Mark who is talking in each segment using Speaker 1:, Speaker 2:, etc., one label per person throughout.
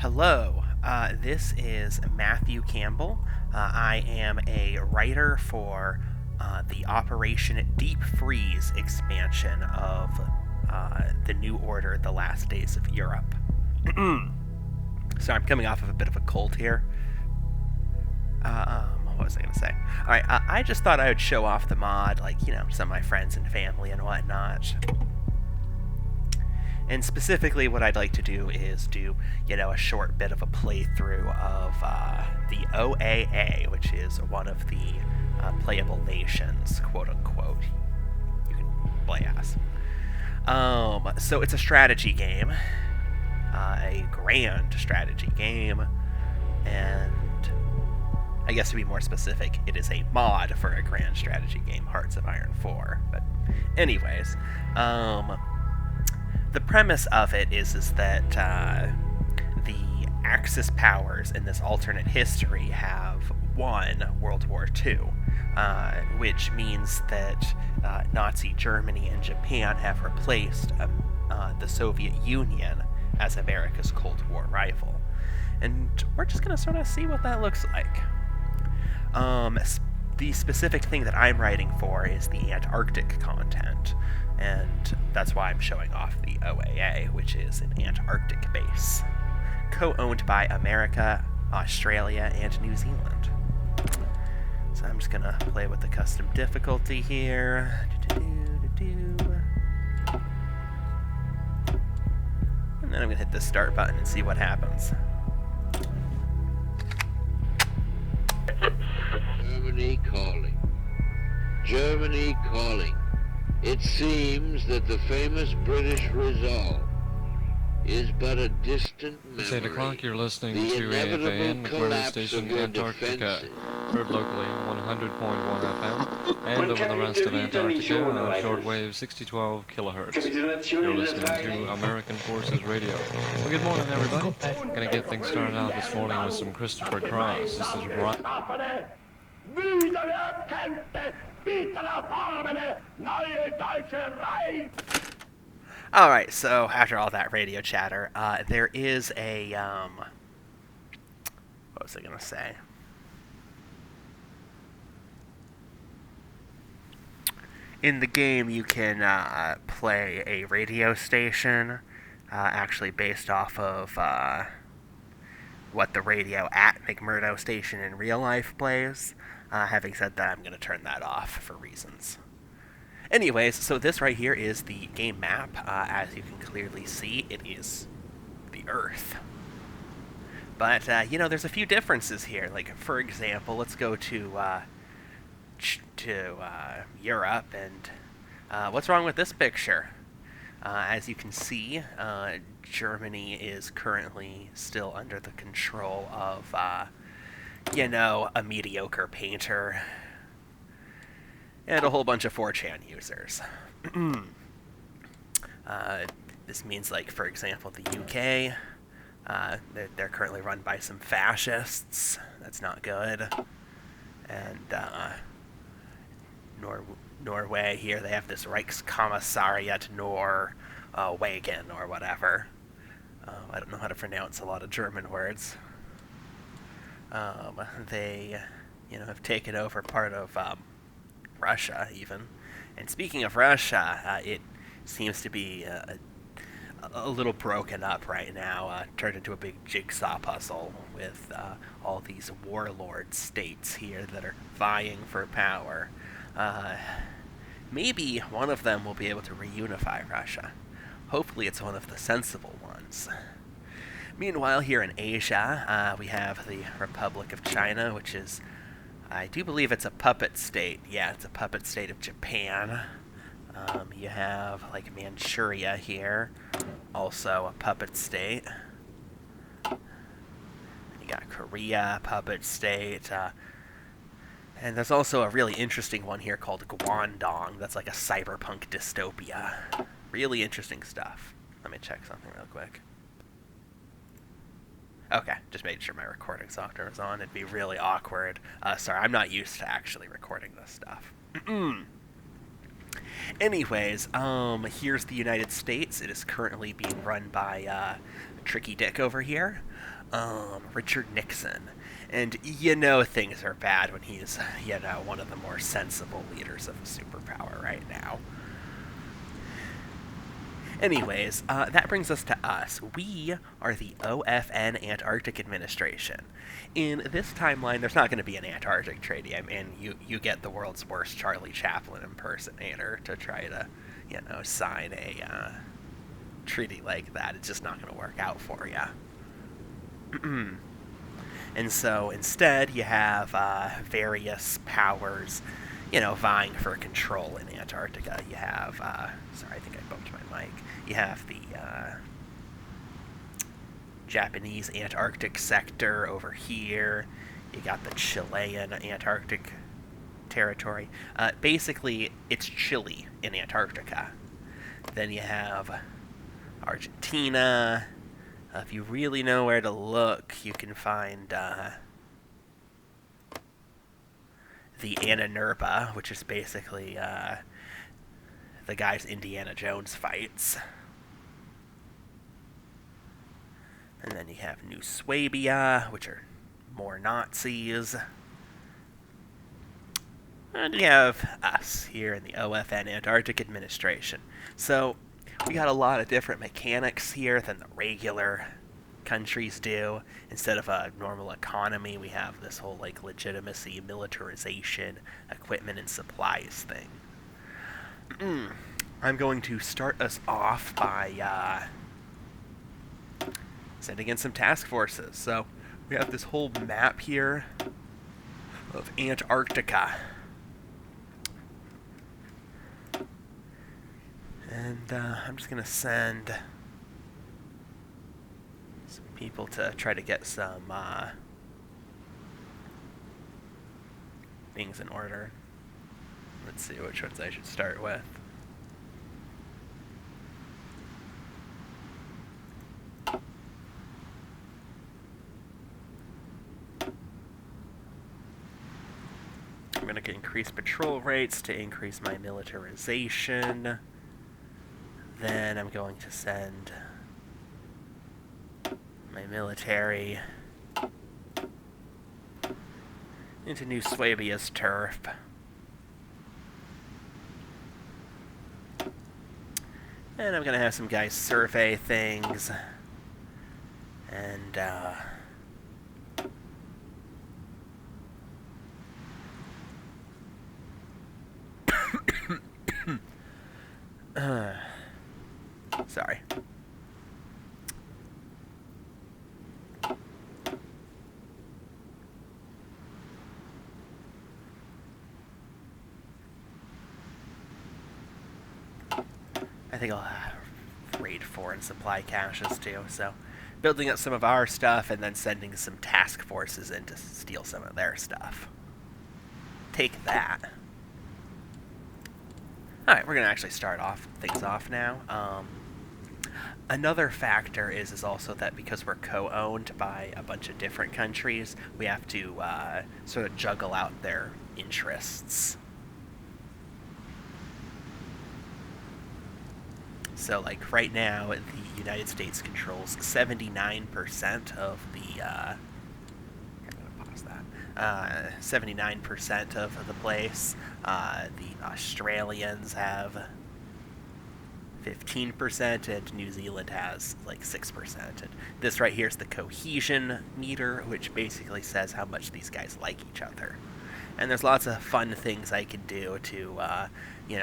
Speaker 1: Hello, this is Matthew Campbell. I am a writer for the Operation Deep Freeze expansion of The New Order, The Last Days of Europe. So I'm coming off of a bit of a cold here. What was I going to say? Alright, I just thought I would show off the mod, like, some of my friends and family and whatnot. And specifically, what I'd like to do is do, a short bit of a playthrough of the OAA, which is one of the playable nations, quote unquote. You can play as. So it's a strategy game, a grand strategy game, and I guess to be more specific, it is a mod for a grand strategy game, Hearts of Iron 4. But, anyways, the premise of it is that the Axis powers in this alternate history have won World War II, which means that Nazi Germany and Japan have replaced the Soviet Union as America's Cold War rival. And we're just going to sort of see what that looks like. The specific thing that I'm writing for is the Antarctic content, and that's why I'm showing off the OAA, which is an Antarctic base, co-owned by America, Australia, and New Zealand. So I'm just gonna play with the custom difficulty here. And then I'm gonna hit the start button and see what happens.
Speaker 2: Germany calling. Germany calling. It seems that the famous British resolve is but a distant memory.
Speaker 3: It's 8 o'clock, you're listening
Speaker 2: The
Speaker 3: to
Speaker 2: inevitable
Speaker 3: AFAN, McMurdo
Speaker 2: collapse
Speaker 3: Station,
Speaker 2: of your
Speaker 3: Antarctica.
Speaker 2: defenses.
Speaker 3: Heard locally, 100.1 FM, and over the rest of Antarctica on shortwave 6012 kilohertz. You're listening to American Forces Radio. Well, good morning, everybody. Gonna get things started out this morning with some Christopher Cross. This is Brian.
Speaker 1: Alright, so after all that radio chatter, there is a, what was I gonna say? In the game, you can play a radio station, actually based off of what the radio at McMurdo Station in real life plays. Having said that, I'm going to turn that off for reasons. Anyways, so this right here is the game map. As you can clearly see, it is the Earth. But, there's a few differences here. Like, for example, let's go to Europe, and what's wrong with this picture? As you can see, Germany is currently still under the control of, a mediocre painter and a whole bunch of 4chan users. This means, like, for example, the UK, they're currently run by some fascists. That's not good. And, Norway here, they have this Reichskommissariat Norwegen or whatever. I don't know how to pronounce a lot of German words. They, have taken over part of Russia, even. And speaking of Russia, it seems to be a little broken up right now, turned into a big jigsaw puzzle with all these warlord states here that are vying for power. Maybe one of them will be able to reunify Russia. Hopefully it's one of the sensible ones. Meanwhile, here in Asia, we have the Republic of China, which is, I do believe it's a puppet state. Yeah, it's a puppet state of Japan. You have, like, Manchuria here, also a puppet state. You got Korea, puppet state. And there's also a really interesting one here called Guangdong. That's like a cyberpunk dystopia. Really interesting stuff. Let me check something real quick. Okay, just making sure my recording software is on. It'd be really awkward. Sorry, I'm not used to actually recording this stuff. Anyways, here's the United States. It is currently being run by Tricky Dick over here, Richard Nixon. And you know things are bad when he's, one of the more sensible leaders of a superpower right now. Anyways, that brings us to us. We are the OFN Antarctic Administration. In this timeline, there's not going to be an Antarctic treaty. I mean, you get the world's worst Charlie Chaplin impersonator to try to, sign a treaty like that. It's just not going to work out for you. And so instead, you have various powers, vying for control in Antarctica. You have, sorry, I think I bumped my mic. You have the Japanese Antarctic sector over here. You got the Chilean Antarctic territory. Basically, it's chilly in Antarctica. Then you have Argentina. If you really know where to look, you can find the Ananurba, which is basically the guys Indiana Jones fights. And then you have New Swabia, which are more Nazis. And you have us here in the OFN Antarctic Administration. So we got a lot of different mechanics here than the regular countries do. Instead of a normal economy, we have this whole legitimacy, militarization, equipment and supplies thing. I'm going to start us off by sending in some task forces. So we have this whole map here of Antarctica. And I'm just going to send some people to try to get some things in order. Let's see which ones I should start with. I'm going to increase patrol rates to increase my militarization. Then I'm going to send my military into New Swabia's turf. And I'm going to have some guys survey things. And, sorry. I think I'll raid foreign supply caches too, so building up some of our stuff and then sending some task forces in to steal some of their stuff. Take that. Alright, we're going to actually start things off now. Another factor is also that because we're co-owned by a bunch of different countries, we have to sort of juggle out their interests. So, right now, the United States controls 79% of the, I'm going to pause that, 79% of the place. The Australians have 15%, and New Zealand has 6%. And this right here is the cohesion meter, which basically says how much these guys like each other. And there's lots of fun things I can do to,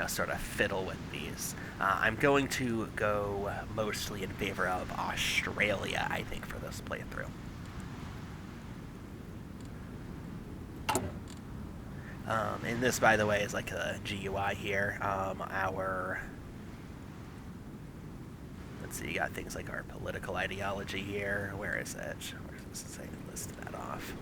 Speaker 1: sort of fiddle with these. I'm going to go mostly in favor of Australia, I think, for this playthrough. And this, by the way, is a GUI here. Let's see, you got things like our political ideology here. Where is it? Where does this say? List that off.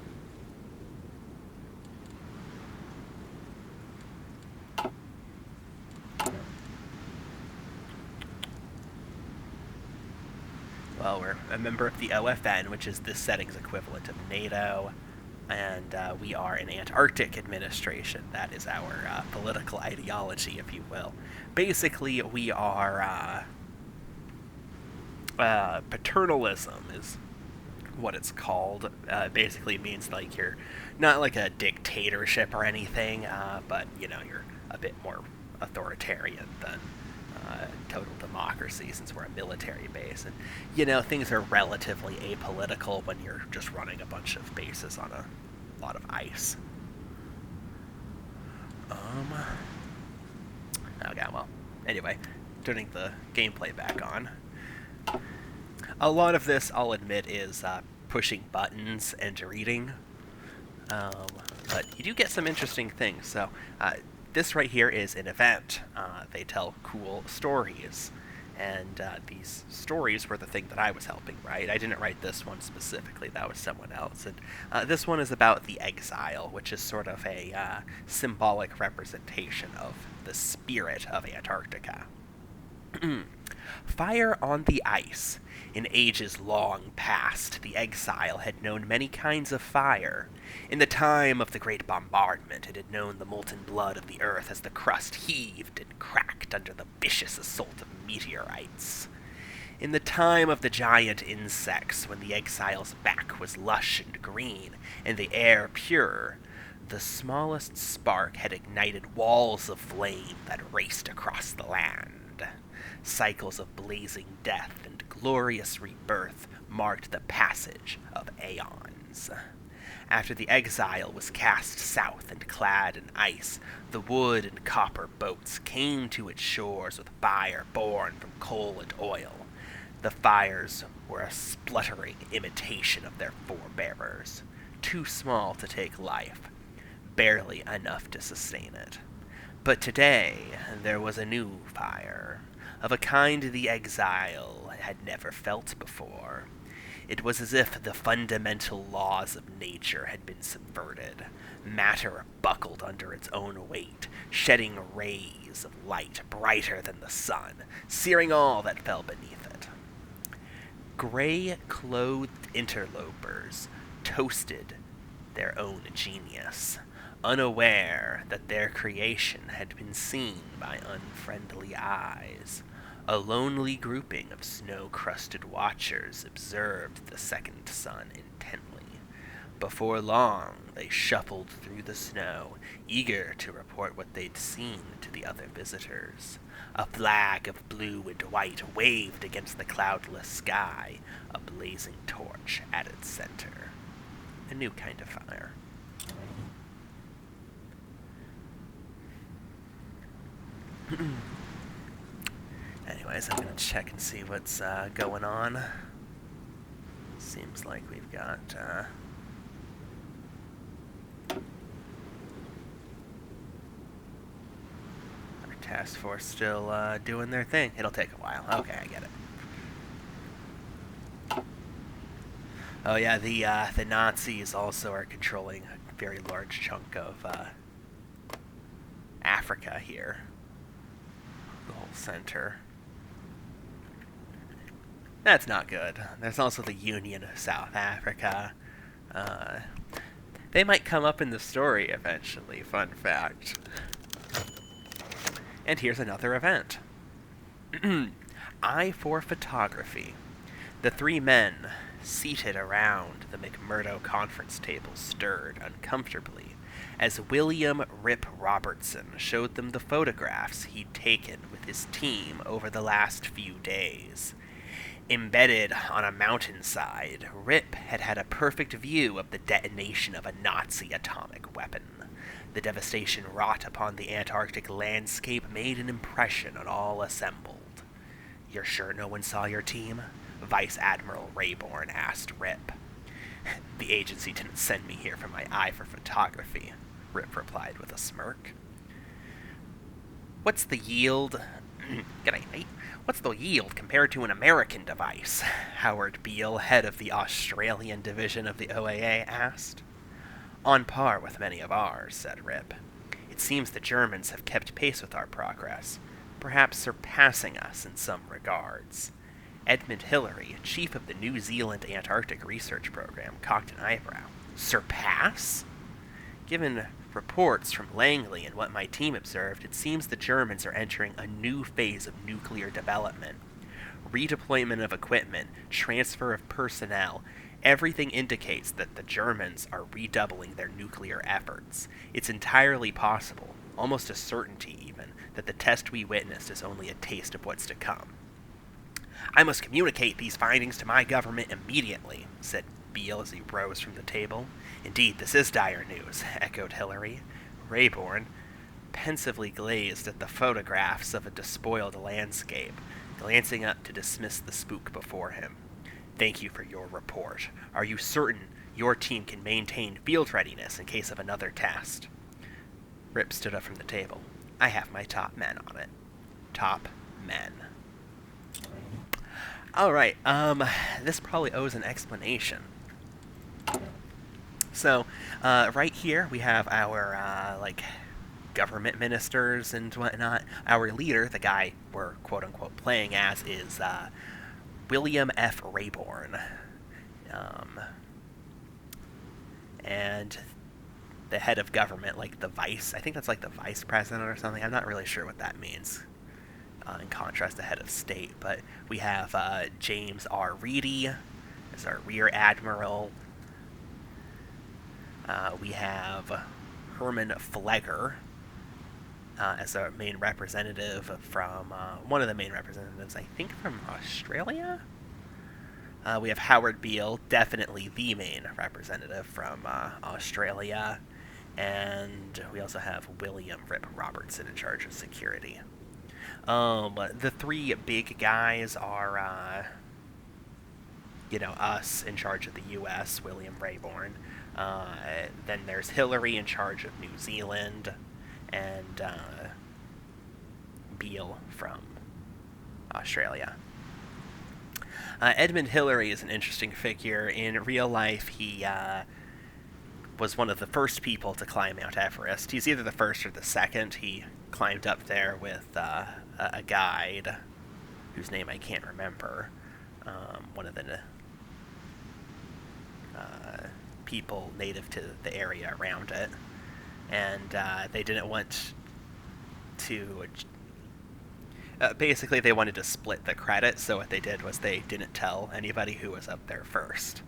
Speaker 1: Well, we're a member of the OFN, which is this setting's equivalent of NATO. and we are an Antarctic administration. That is our political ideology, if you will. Basically, we are paternalism is what it's called. Basically means like you're not like a dictatorship or anything, but you're a bit more authoritarian than total democracy, since we're a military base, and things are relatively apolitical when you're just running a bunch of bases on a lot of ice. Okay, well, anyway, turning the gameplay back on. A lot of this, I'll admit, is pushing buttons and reading, but you do get some interesting things. So this right here is an event. They tell cool stories, and these stories were the thing that I was helping write. I didn't write this one specifically, that was someone else. And this one is about the exile, which is sort of a symbolic representation of the spirit of Antarctica. Fire on the ice. In ages long past, the exile had known many kinds of fire. In the time of the great bombardment, it had known the molten blood of the earth as the crust heaved and cracked under the vicious assault of meteorites. In the time of the giant insects, when the exile's back was lush and green, and the air pure, the smallest spark had ignited walls of flame that raced across the land. Cycles of blazing death and glorious rebirth marked the passage of aeons. After the exile was cast south and clad in ice, the wood and copper boats came to its shores with fire born from coal and oil. The fires were a spluttering imitation of their forebearers, too small to take life, barely enough to sustain it. But today there was a new fire, of a kind the exile had never felt before. It was as if the fundamental laws of nature had been subverted. Matter buckled under its own weight, shedding rays of light brighter than the sun, searing all that fell beneath it. Gray-clothed interlopers toasted their own genius, unaware that their creation had been seen by unfriendly eyes. A lonely grouping of snow-crusted watchers observed the second sun intently. Before long, they shuffled through the snow, eager to report what they'd seen to the other visitors. A flag of blue and white waved against the cloudless sky, a blazing torch at its center. A new kind of fire. Anyways, I'm going to check and see what's going on. Seems like we've got our task force still doing their thing. It'll take a while. Okay, I get it. Oh yeah, the Nazis also are controlling a very large chunk of Africa here. The whole center. That's not good. There's also the Union of South Africa. They might come up in the story eventually, fun fact. And here's another event. I for photography. The three men seated around the McMurdo conference table stirred uncomfortably as William Rip Robertson showed them the photographs he'd taken with his team over the last few days. Embedded on a mountainside, Rip had had a perfect view of the detonation of a Nazi atomic weapon. The devastation wrought upon the Antarctic landscape made an impression on all assembled. "You're sure no one saw your team?" Vice Admiral Rayborn asked Rip. "The agency didn't send me here for my eye for photography," Rip replied with a smirk. "What's the yield?" G'day, mate. "What's the yield compared to an American device?" Howard Beale, head of the Australian division of the OAA, asked. "On par with many of ours," said Rip. "It seems the Germans have kept pace with our progress, perhaps surpassing us in some regards." Edmund Hillary, chief of the New Zealand Antarctic Research Program, cocked an eyebrow. Surpass? Given reports from Langley and what my team observed, it seems the Germans are entering a new phase of nuclear development. Redeployment of equipment, transfer of personnel, everything indicates that the Germans are redoubling their nuclear efforts. It's entirely possible, almost a certainty even, that the test we witnessed is only a taste of what's to come. I must communicate these findings to my government immediately, said Beale as he rose from the table. Indeed, this is dire news, echoed Hillary. Rayborn pensively gazed at the photographs of a despoiled landscape, glancing up to dismiss the spook before him. Thank you for your report. Are you certain your team can maintain field readiness in case of another test? Rip stood up from the table. I have my top men on it. Top men. Alright, this probably owes an explanation. So, right here we have our, government ministers and whatnot. Our leader, the guy we're quote-unquote playing as, is, William F. Rayborn. And the head of government, like the vice, I think that's like the vice president or something. I'm not really sure what that means. In contrast to head of state, but we have James R. Reedy as our rear admiral. We have Herman Flegger as our main representative from one of the main representatives, I think, from Australia. We have Howard Beale, definitely the main representative from Australia, and we also have William Rip Robertson in charge of security. The three big guys are, us in charge of the U.S., William Rayborn. Then there's Hillary in charge of New Zealand, and Beale from Australia. Edmund Hillary is an interesting figure. In real life, he was one of the first people to climb Mount Everest. He's either the first or the second. He climbed up there with a guide whose name I can't remember. One of the people native to the area around it. And they didn't want to... basically, they wanted to split the credit, so what they did was they didn't tell anybody who was up there first.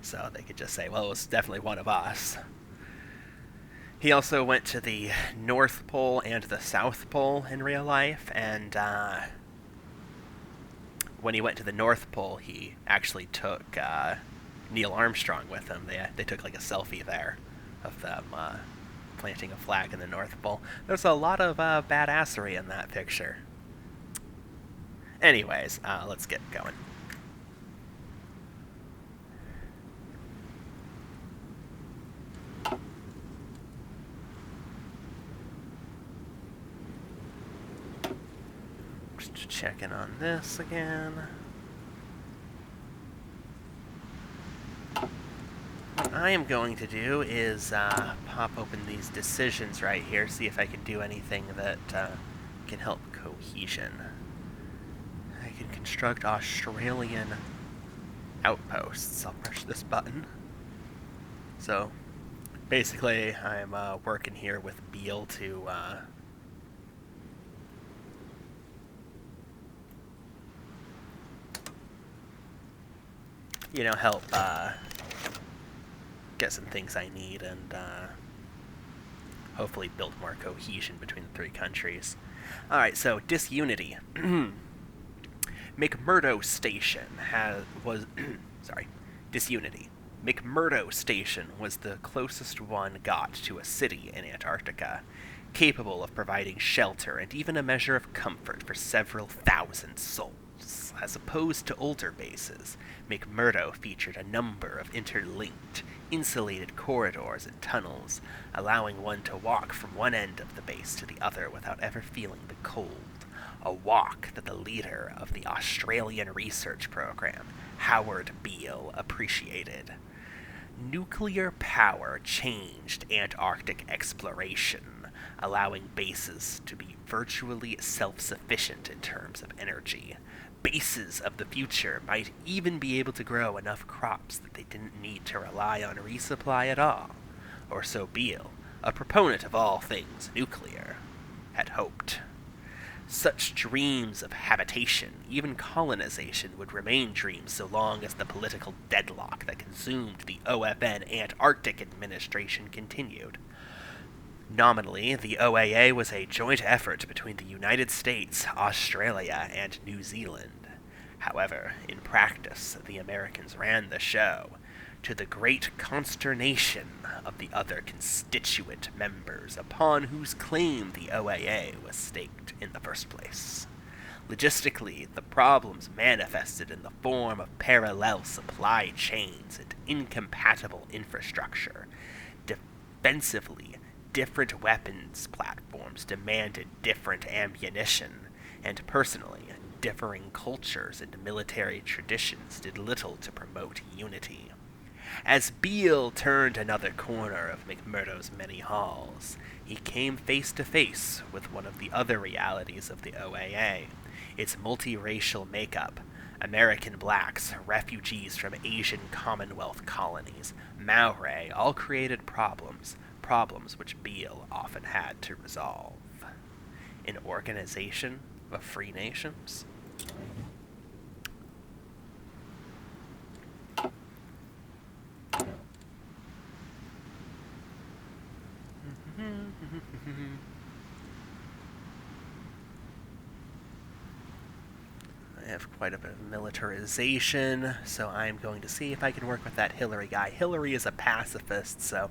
Speaker 1: So they could just say, well, it was definitely one of us. He also went to the North Pole and the South Pole in real life, and when he went to the North Pole, he actually took Neil Armstrong with him. They took like a selfie there of them planting a flag in the North Pole. There's a lot of badassery in that picture. Anyways, let's get going. Just checking on this again. What I am going to do is pop open these decisions right here, see if I can do anything that can help cohesion. I can construct Australian outposts. I'll push this button. So, basically, I'm working here with Beale to help get some things I need and hopefully build more cohesion between the three countries. Alright, so disunity. McMurdo Station disunity. McMurdo Station was the closest one got to a city in Antarctica, capable of providing shelter and even a measure of comfort for several thousand souls. As opposed to older bases, McMurdo featured a number of interlinked, insulated corridors and tunnels, allowing one to walk from one end of the base to the other without ever feeling the cold. A walk that the leader of the Australian research program, Howard Beale, appreciated. Nuclear power changed Antarctic exploration, allowing bases to be virtually self-sufficient in terms of energy. bases of the future might even be able to grow enough crops that they didn't need to rely on resupply at all, or so Beale, a proponent of all things nuclear, had hoped. Such dreams of habitation, even colonization, would remain dreams so long as the political deadlock that consumed the OFN Antarctic administration continued. Nominally, the OAA was a joint effort between the United States, Australia, and New Zealand. However, in practice, the Americans ran the show, to the great consternation of the other constituent members upon whose claim the OAA was staked in the first place. Logistically, the problems manifested in the form of parallel supply chains and incompatible infrastructure. Defensively, different weapons platforms demanded different ammunition, and personally, differing cultures and military traditions did little to promote unity. As Beale turned another corner of McMurdo's many halls, he came face to face with one of the other realities of the OAA, its multiracial makeup. American blacks, refugees from Asian Commonwealth colonies, Maori, all created problems which Beale often had to resolve. An organization of free nations? I have quite a bit of militarization, so I'm going to see if I can work with that Hillary guy. Hillary is a pacifist, so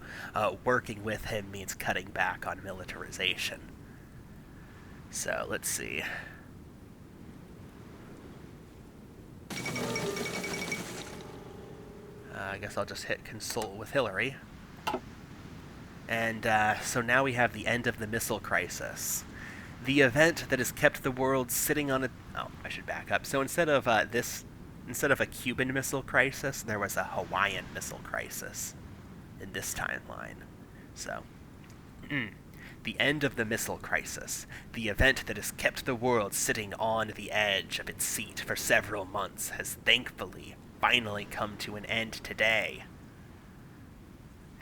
Speaker 1: working with him means cutting back on militarization. So, let's see. I guess I'll just hit consult with Hillary. And so now we have the end of the missile crisis. The event that has kept the world sitting on a... Oh, I should back up. So instead of a Cuban missile crisis, there was a Hawaiian missile crisis in this timeline. So, the end of the missile crisis, the event that has kept the world sitting on the edge of its seat for several months, has thankfully finally come to an end today,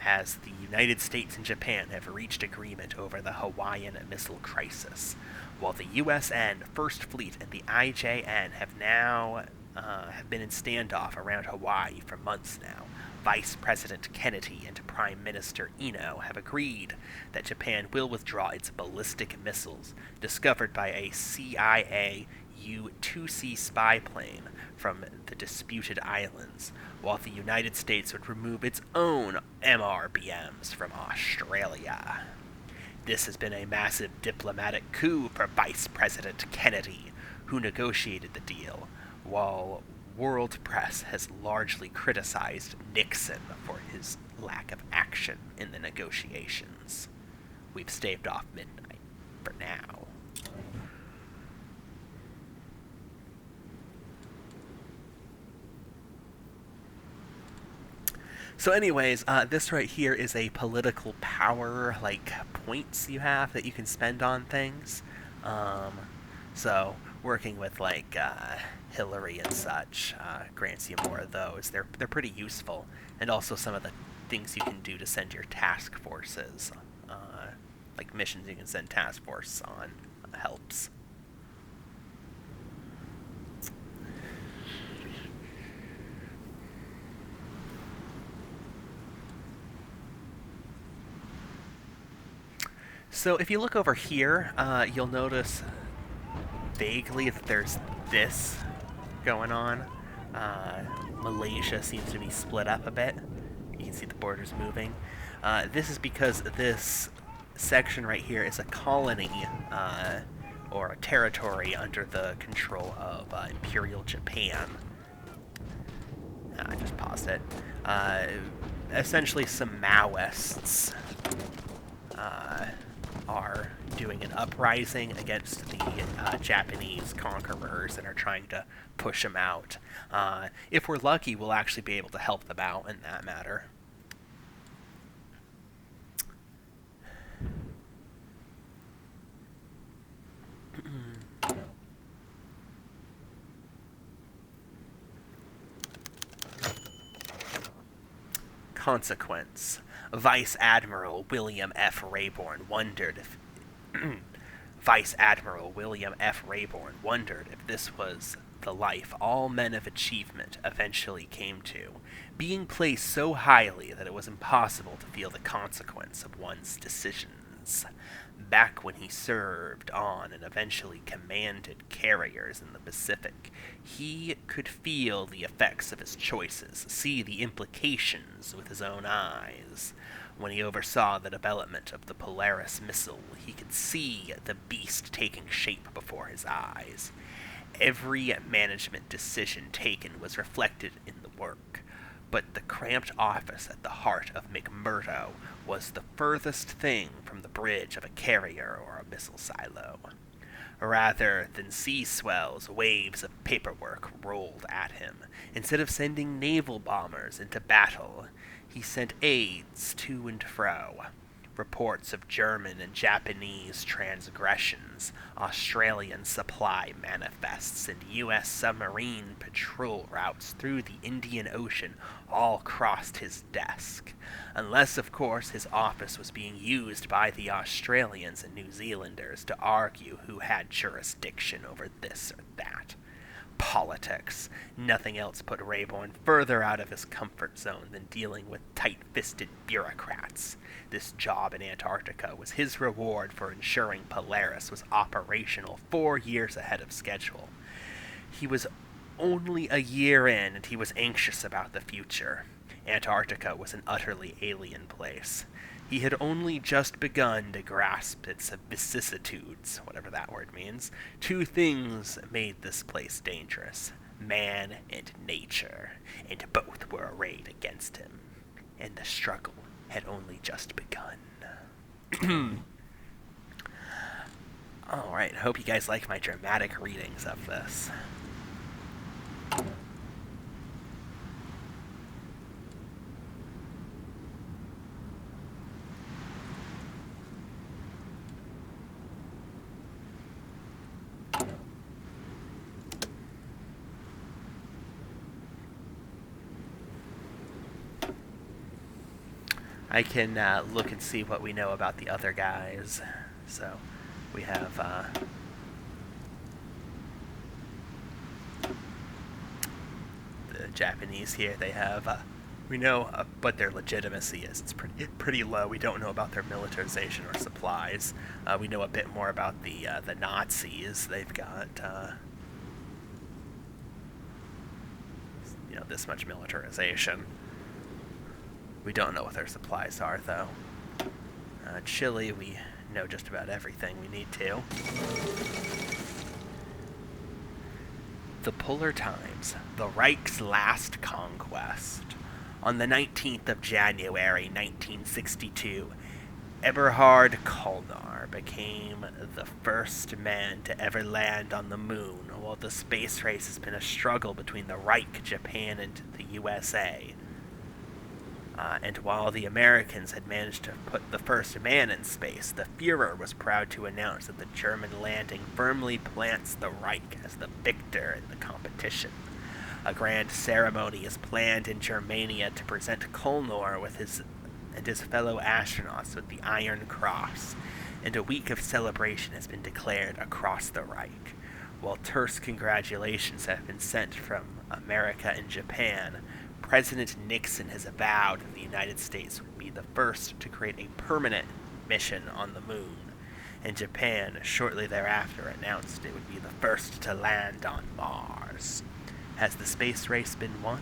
Speaker 1: as the United States and Japan have reached agreement over the Hawaiian missile crisis, while the USN, First Fleet, and the IJN have now been in standoff around Hawaii for months now. Vice President Kennedy and Prime Minister Ino have agreed that Japan will withdraw its ballistic missiles discovered by a CIA U-2C spy plane from the disputed islands, while the United States would remove its own MRBMs from Australia. This has been a massive diplomatic coup for Vice President Kennedy, who negotiated the deal, while world press has largely criticized Nixon for his lack of action in the negotiations. We've staved off midnight for now. So anyways, this right here is a political power, points you have that you can spend on things. So working with, Hillary and such grants you more of those. They're pretty useful. And also some of the things you can do to send your task forces, like missions you can send task force on, helps. So if you look over here, you'll notice vaguely that there's this going on. Malaysia seems to be split up a bit. You can see the borders moving. This is because this section right here is a colony, or a territory under the control of Imperial Japan. I just paused it. Essentially some Maoists are doing an uprising against the Japanese conquerors and are trying to push them out. If we're lucky, we'll actually be able to help them out in that matter. consequence. Vice Admiral William F. Rayborn wondered if Vice Admiral William F. Rayborn wondered if this was the life all men of achievement eventually came to, being placed so highly that it was impossible to feel the consequence of one's decisions. Back when he served on and eventually commanded carriers in the Pacific, he could feel the effects of his choices, see the implications with his own eyes. When he oversaw the development of the Polaris missile, he could see the beast taking shape before his eyes. Every management decision taken was reflected in the work, but the cramped office at the heart of McMurdo was the furthest thing from the bridge of a carrier or a missile silo. Rather than sea swells, waves of paperwork rolled at him. Instead of sending naval bombers into battle, he sent aides to and fro. Reports of German and Japanese transgressions, Australian supply manifests, and U.S. submarine patrol routes through the Indian Ocean all crossed his desk. Unless, of course, his office was being used by the Australians and New Zealanders to argue who had jurisdiction over this or that. Politics. Nothing else put Rayborn further out of his comfort zone than dealing with tight-fisted bureaucrats. This job in Antarctica was his reward for ensuring Polaris was operational 4 years ahead of schedule. He was only a year in, and he was anxious about the future. Antarctica was an utterly alien place. He had only just begun to grasp its vicissitudes, whatever that word means. Two things made this place dangerous: man and nature, and both were arrayed against him. And the struggle had only just begun. Alright, hope you guys like my dramatic readings of this. I can look and see what we know about the other guys. So we have the Japanese here. They have we know what their legitimacy is. It's pretty low. We don't know about their militarization or supplies. We know a bit more about the Nazis. They've got this much militarization. We don't know what their supplies are, though. Chile, we know just about everything we need to. The Polar Times, the Reich's last conquest. On the 19th of January, 1962, Eberhard Kolnar became the first man to ever land on the moon, while the space race has been a struggle between the Reich, Japan, and the USA. And while the Americans had managed to put the first man in space, the Führer was proud to announce that the German landing firmly plants the Reich as the victor in the competition. A grand ceremony is planned in Germania to present Kolnar with his fellow astronauts with the Iron Cross, and a week of celebration has been declared across the Reich. While terse congratulations have been sent from America and Japan, President Nixon has avowed that the United States would be the first to create a permanent mission on the moon, and Japan shortly thereafter announced it would be the first to land on Mars. Has the space race been won?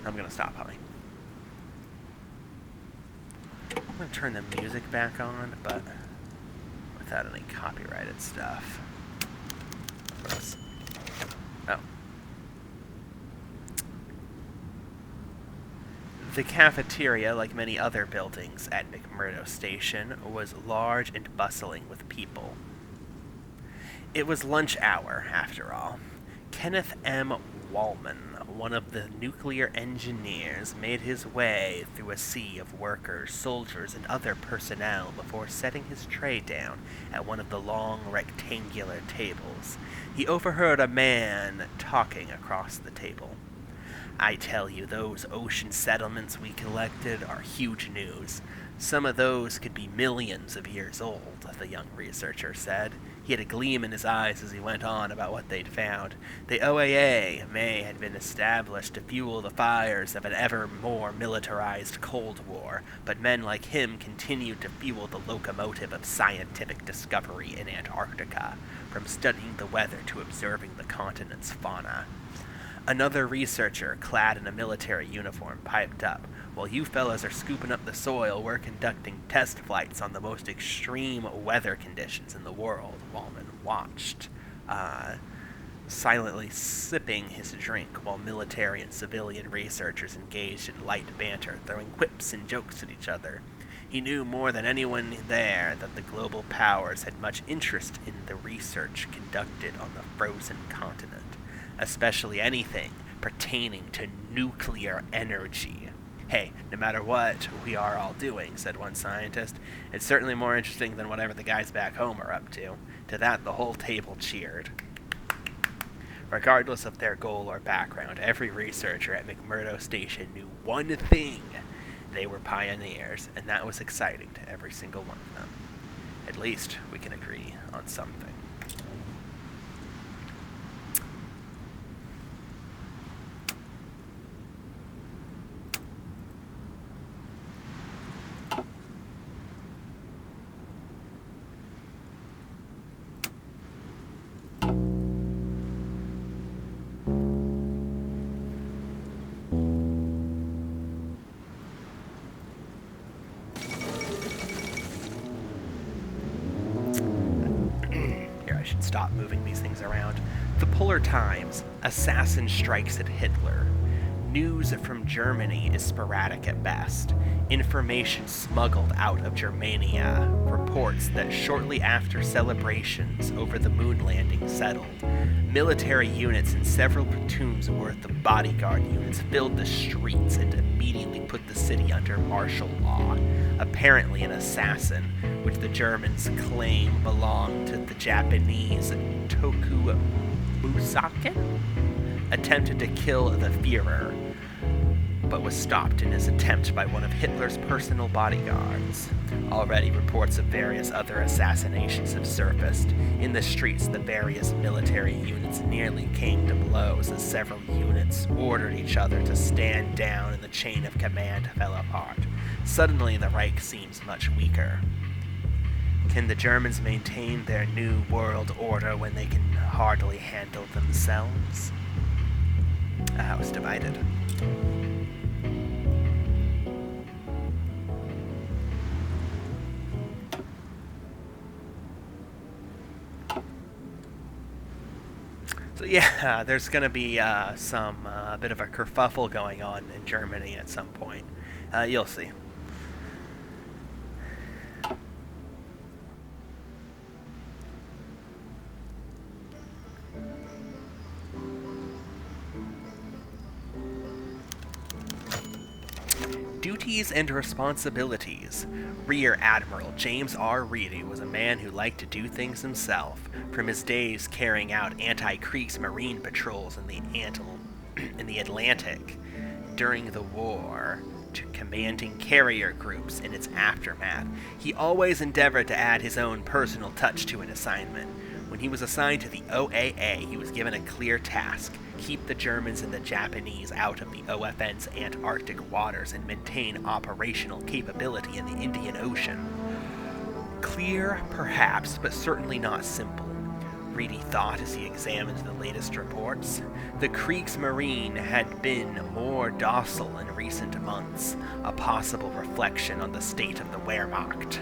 Speaker 1: I'm gonna stop humming. I'm gonna turn the music back on, but without any copyrighted stuff. Oh. The cafeteria, like many other buildings at McMurdo Station, was large and bustling with people. It was lunch hour, after all. Kenneth M. Wallman, one of the nuclear engineers, made his way through a sea of workers, soldiers, and other personnel before setting his tray down at one of the long rectangular tables. He overheard a man talking across the table. "I tell you, those ocean settlements we collected are huge news. Some of those could be millions of years old," the young researcher said. He had a gleam in his eyes as he went on about what they'd found. The OAA may have been established to fuel the fires of an ever more militarized Cold War, but men like him continued to fuel the locomotive of scientific discovery in Antarctica, from studying the weather to observing the continent's fauna. Another researcher, clad in a military uniform, piped up. "While you fellas are scooping up the soil, we're conducting test flights on the most extreme weather conditions in the world." Wallman watched, silently sipping his drink while military and civilian researchers engaged in light banter, throwing quips and jokes at each other. He knew more than anyone there that the global powers had much interest in the research conducted on the frozen continent, especially anything pertaining to nuclear energy. "Hey, no matter what we are all doing," said one scientist, "it's certainly more interesting than whatever the guys back home are up to." To that, the whole table cheered. Regardless of their goal or background, every researcher at McMurdo Station knew one thing. They were pioneers, and that was exciting to every single one of them. At least we can agree on something. Stop moving these things around. The Polar Times. Assassin strikes at Hitler. News from Germany is sporadic at best. Information smuggled out of Germania reports that shortly after celebrations over the moon landing settled, military units and several platoons worth of bodyguard units filled the streets and immediately put the city under martial law. Apparently an assassin, which the Germans claim belonged to the Japanese Tokubusaken, attempted to kill the Führer, but was stopped in his attempt by one of Hitler's personal bodyguards. Already reports of various other assassinations have surfaced. In the streets, the various military units nearly came to blows as several units ordered each other to stand down and the chain of command fell apart. Suddenly, the Reich seems much weaker. Can the Germans maintain their new world order when they can hardly handle themselves? A house divided. So yeah, there's going to be some bit of a kerfuffle going on in Germany at some point. You'll see. Duties and responsibilities. Rear Admiral James R. Reedy was a man who liked to do things himself, from his days carrying out anti-Kriegsmarine patrols in the Atlantic during the war to commanding carrier groups in its aftermath. He always endeavored to add his own personal touch to an assignment. When he was assigned to the OAA, he was given a clear task: keep the Germans and the Japanese out of the OFN's Antarctic waters and maintain operational capability in the Indian Ocean. Clear, perhaps, but certainly not simple, Reedy thought as he examined the latest reports. The Kriegsmarine had been more docile in recent months, a possible reflection on the state of the Wehrmacht.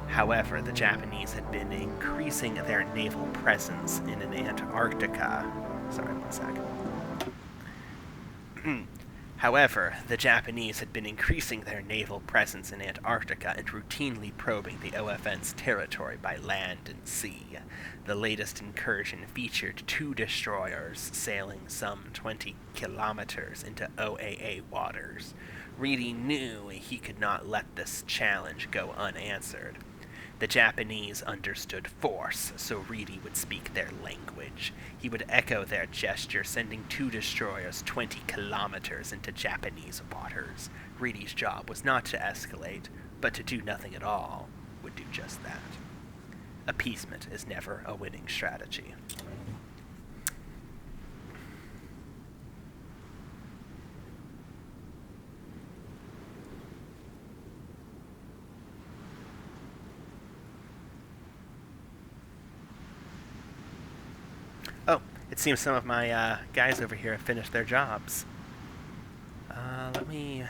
Speaker 1: However, the Japanese had been increasing their naval presence in Antarctica. Sorry, one second. However, the Japanese had been increasing their naval presence in Antarctica and routinely probing the OFN's territory by land and sea. The latest incursion featured 2 destroyers sailing some 20 kilometers into OAA waters. Reedy knew he could not let this challenge go unanswered. The Japanese understood force, so Reedy would speak their language. He would echo their gesture, sending 2 destroyers 20 kilometers into Japanese waters. Reedy's job was not to escalate, but to do nothing at all would do just that. Appeasement is never a winning strategy. Oh, it seems some of my guys over here have finished their jobs. Let me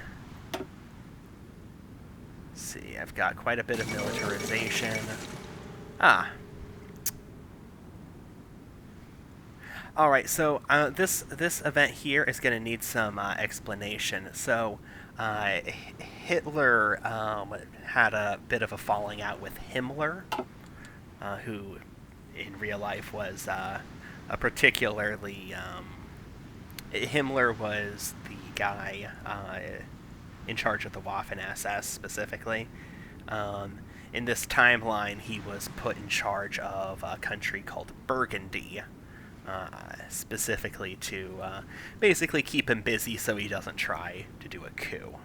Speaker 1: see. I've got quite a bit of militarization. Ah. Alright, so this event here is going to need some explanation. So, Hitler had a bit of a falling out with Himmler, who in real life was a particularly... Himmler was the guy in charge of the Waffen-SS specifically. In this timeline, he was put in charge of a country called Burgundy, specifically to basically keep him busy so he doesn't try to do a coup.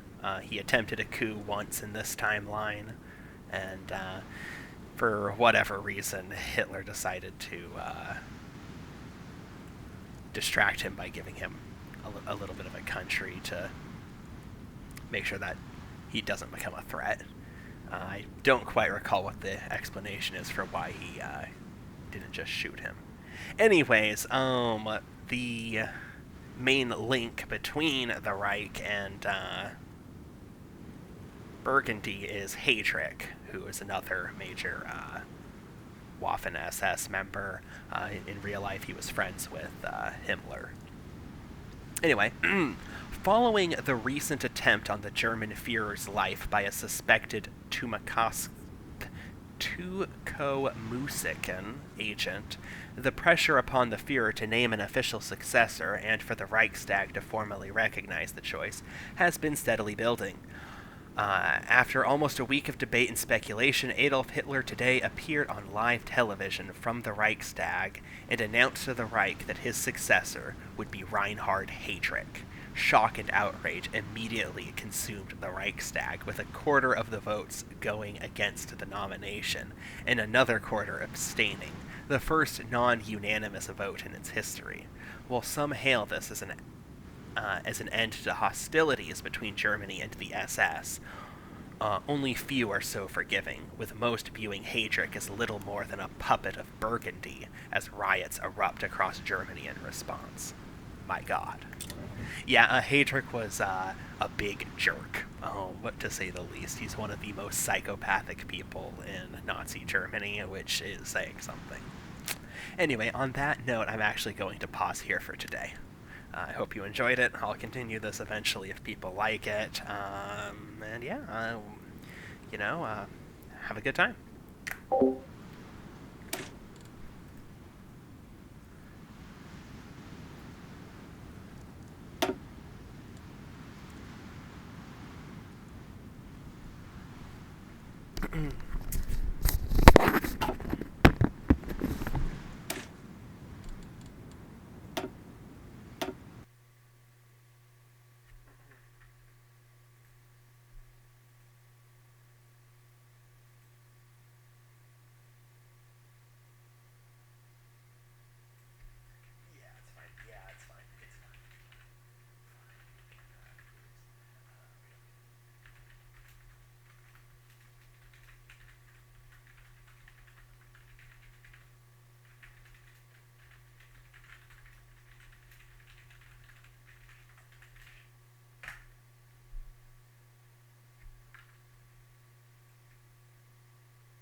Speaker 1: He attempted a coup once in this timeline, and for whatever reason, Hitler decided to distract him by giving him a little bit of a country to make sure that he doesn't become a threat. I don't quite recall what the explanation is for why he didn't just shoot him. Anyways, the main link between the Reich and Burgundy is Heydrich, who is another major Waffen-SS member. In real life, he was friends with Himmler. Anyway, following the recent attempt on the German Führer's life by a suspected Tuco-Musiken agent, the pressure upon the Führer to name an official successor and for the Reichstag to formally recognize the choice has been steadily building. After almost a week of debate and speculation, Adolf Hitler today appeared on live television from the Reichstag and announced to the Reich that his successor would be Reinhard Heydrich. Shock and outrage immediately consumed the Reichstag, with a quarter of the votes going against the nomination and another quarter abstaining, the first non-unanimous vote in its history. While some hail this as an end to hostilities between Germany and the SS, only few are so forgiving, with most viewing Heydrich as little more than a puppet of Burgundy as riots erupt across Germany in response. My God. Yeah, Heydrich was a big jerk, to say the least. He's one of the most psychopathic people in Nazi Germany, which is saying something. Anyway, on that note, I'm actually going to pause here for today. I hope you enjoyed it. I'll continue this eventually if people like it. And yeah, have a good time.